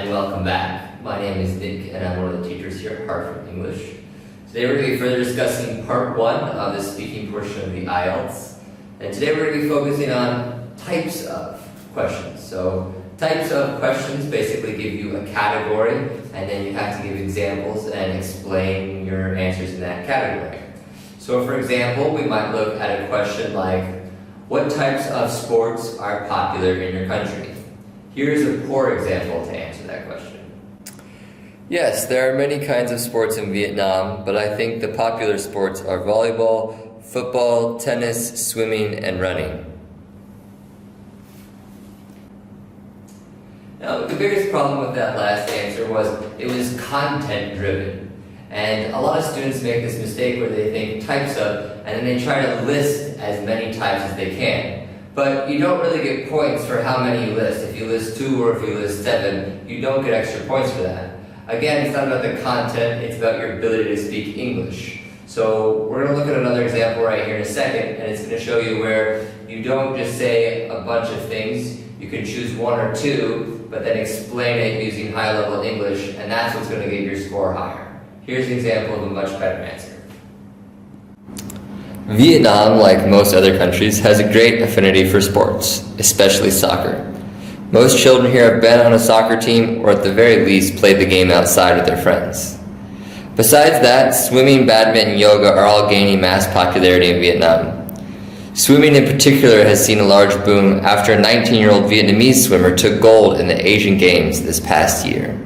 and welcome back. My name is Nick, and I'm one of the teachers here at Harford English. Today we're going to be further discussing part 1 of the speaking portion of the IELTS. And today we're going to be focusing on types of questions. So types of questions basically give you a category, and then you have to give examples and explain your answers in that category. So for example, we might look at a question like, what types of sports are popular in your country? Here's a poor example to answer that question. Yes, there are many kinds of sports in Vietnam, but I think the popular sports are volleyball, football, tennis, swimming, and running. Now, the biggest problem with that last answer was it was content-driven. And a lot of students make this mistake where they think types of, and then they try to list as many types as they can. But you don't really get points for how many you list. If you list 2 or if you list 7, you don't get extra points for that. Again, it's not about the content, it's about your ability to speak English. So we're going to look at another example right here in a second, and it's going to show you where you don't just say a bunch of things. You can choose 1 or 2, but then explain it using high-level English, and that's what's going to get your score higher. Here's an example of a much better answer. Vietnam, like most other countries, has a great affinity for sports, especially soccer. Most children here have been on a soccer team or at the very least played the game outside with their friends. Besides that, swimming, badminton, and yoga are all gaining mass popularity in Vietnam. Swimming in particular has seen a large boom after a 19-year-old Vietnamese swimmer took gold in the Asian Games this past year.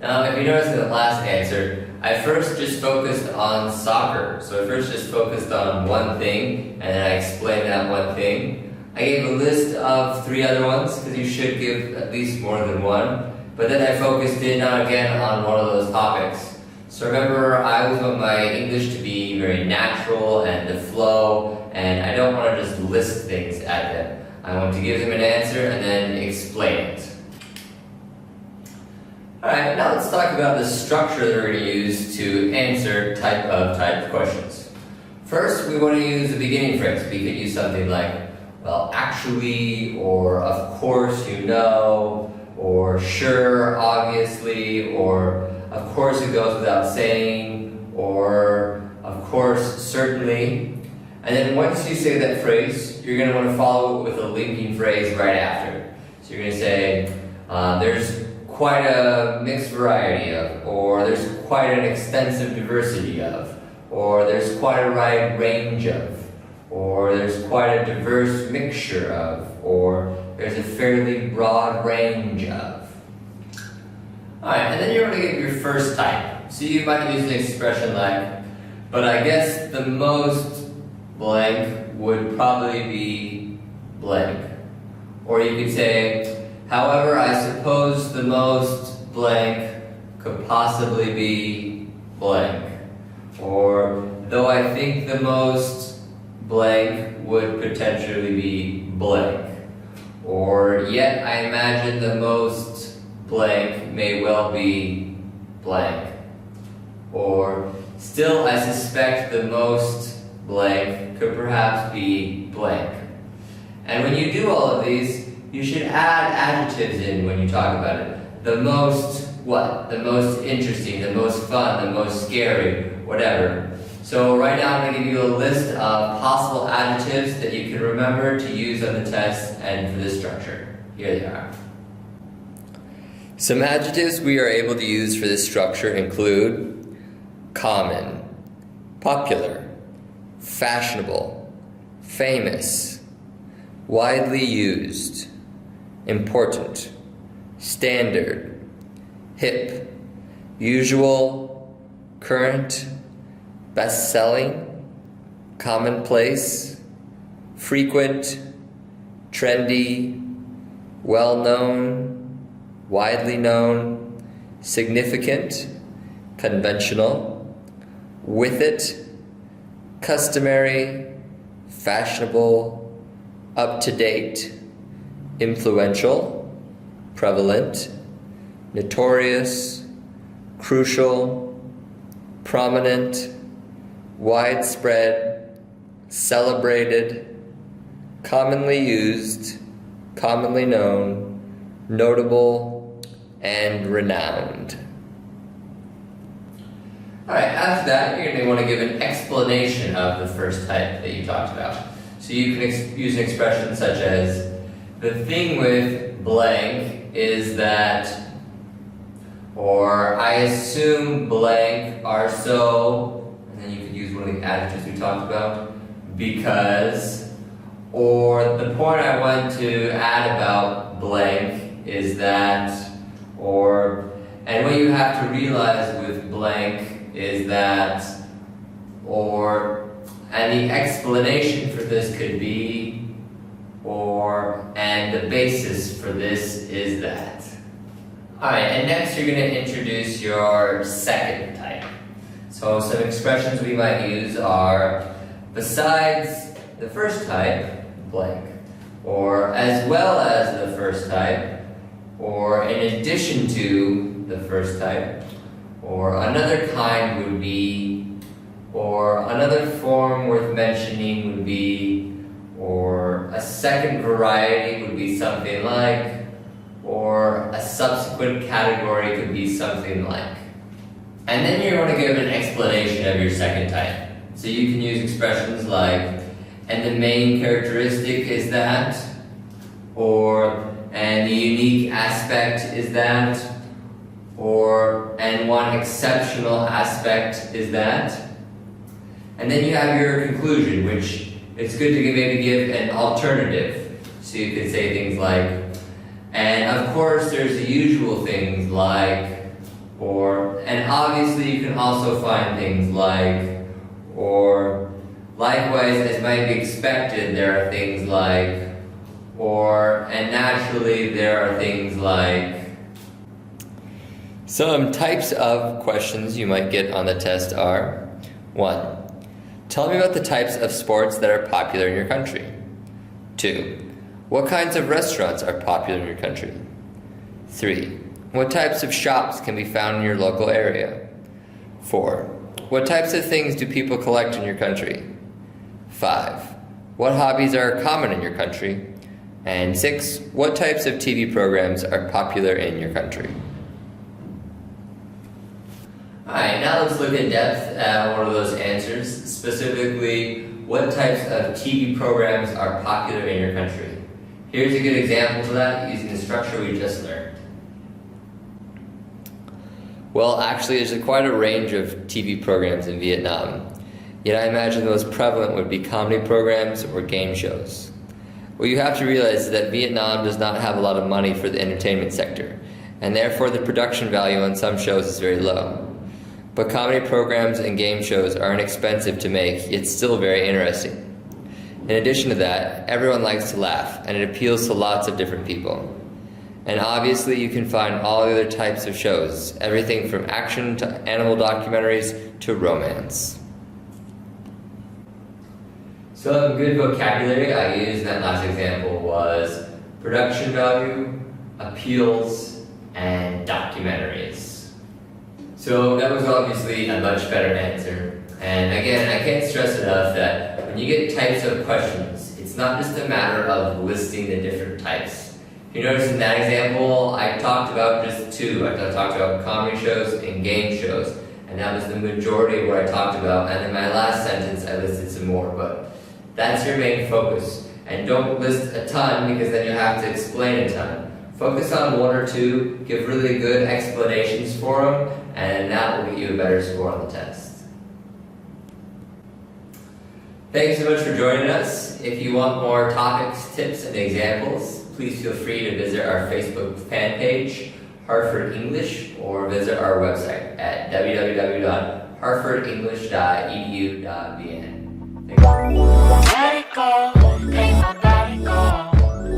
Now, if you notice in the last answer, I first just focused on soccer. So I first just focused on one thing, and then I explained that one thing. I gave a list of 3 other ones, because you should give at least more than one. But then I focused in again on one of those topics. So remember, I always want my English to be very natural and to flow, and I don't want to just list things at them. I want to give them an answer and then explain it. Alright, now let's talk about the structure that we're going to use to answer type questions. First, we want to use a beginning phrase. We could use something like, well, actually, or of course you know, or sure, obviously, or of course it goes without saying, or of course, certainly. And then once you say that phrase, you're going to want to follow it with a linking phrase right after. So you're going to say, there's quite a mixed variety of, or there's quite an extensive diversity of, or there's quite a wide range of, or there's quite a diverse mixture of, or there's a fairly broad range of. Alright, and then you're going to get your first type. So you might use an expression like, but I guess the most blank would probably be blank. Or you could say, however, I suppose the most blank could possibly be blank. Or, though I think the most blank would potentially be blank. Or, yet I imagine the most blank may well be blank. Or, still I suspect the most blank could perhaps be blank. And when you do all of these, you should add adjectives in when you talk about it. The most what? The most interesting, the most fun, the most scary, whatever. So right now I'm going to give you a list of possible adjectives that you can remember to use on the test and for this structure. Here they are. Some adjectives we are able to use for this structure include common, popular, fashionable, famous, widely used, important, standard, hip, usual, current, best-selling, commonplace, frequent, trendy, well-known, widely known, significant, conventional, with it, customary, fashionable, up-to-date, influential, prevalent, notorious, crucial, prominent, widespread, celebrated, commonly used, commonly known, notable, and renowned. Alright, after that, you're going to want to give an explanation of the first type that you talked about. So you can use an expression such as, the thing with blank is that, or I assume blank are so, and then you could use one of the adjectives we talked about, because, or the point I want to add about blank is that, or, and what you have to realize with blank is that, or, and the explanation for this could be, or, and the basis for this is that. Alright, and next you're going to introduce your second type. So some expressions we might use are, besides the first type, blank, or as well as the first type, or in addition to the first type, or another kind would be, or another form worth mentioning would be, or a second variety would be something like, or a subsequent category could be something like. And then you're going to give an explanation of your second type. So you can use expressions like, and the main characteristic is that, or, and the unique aspect is that, or, and one exceptional aspect is that. And then you have your conclusion, which it's good to maybe give an alternative. So you could say things like, and of course there's the usual things like, or, and obviously you can also find things like, or, likewise as might be expected there are things like, or, and naturally there are things like. Some types of questions you might get on the test are, 1. Tell me about the types of sports that are popular in your country. 2. What kinds of restaurants are popular in your country? 3. What types of shops can be found in your local area? 4. What types of things do people collect in your country? 5. What hobbies are common in your country? And 6. What types of TV programs are popular in your country? Alright, now let's look in depth at one of those answers, specifically what types of TV programs are popular in your country. Here's a good example of that using the structure we just learned. Well, actually, there's quite a range of TV programs in Vietnam. Yet I imagine the most prevalent would be comedy programs or game shows. What you have to realize is that Vietnam does not have a lot of money for the entertainment sector, and therefore the production value on some shows is very low. But comedy programs and game shows are inexpensive to make, yet still very interesting. In addition to that, everyone likes to laugh, and it appeals to lots of different people. And obviously you can find all the other types of shows, everything from action to animal documentaries to romance. Some good vocabulary I used in that last example was production value, appeals, and documentaries. So that was obviously a much better answer. And again, I can't stress enough that when you get types of questions, it's not just a matter of listing the different types. If you notice in that example, I talked about just 2. I talked about comedy shows and game shows. And that was the majority of what I talked about. And in my last sentence, I listed some more. But that's your main focus. And don't list a ton because then you have to explain a ton. Focus on 1 or 2, give really good explanations for them, and that will get you a better score on the test. Thanks so much for joining us. If you want more topics, tips, and examples, please feel free to visit our Facebook fan page, Harford English, or visit our website at www.harfordenglish.edu.vn. Thank you.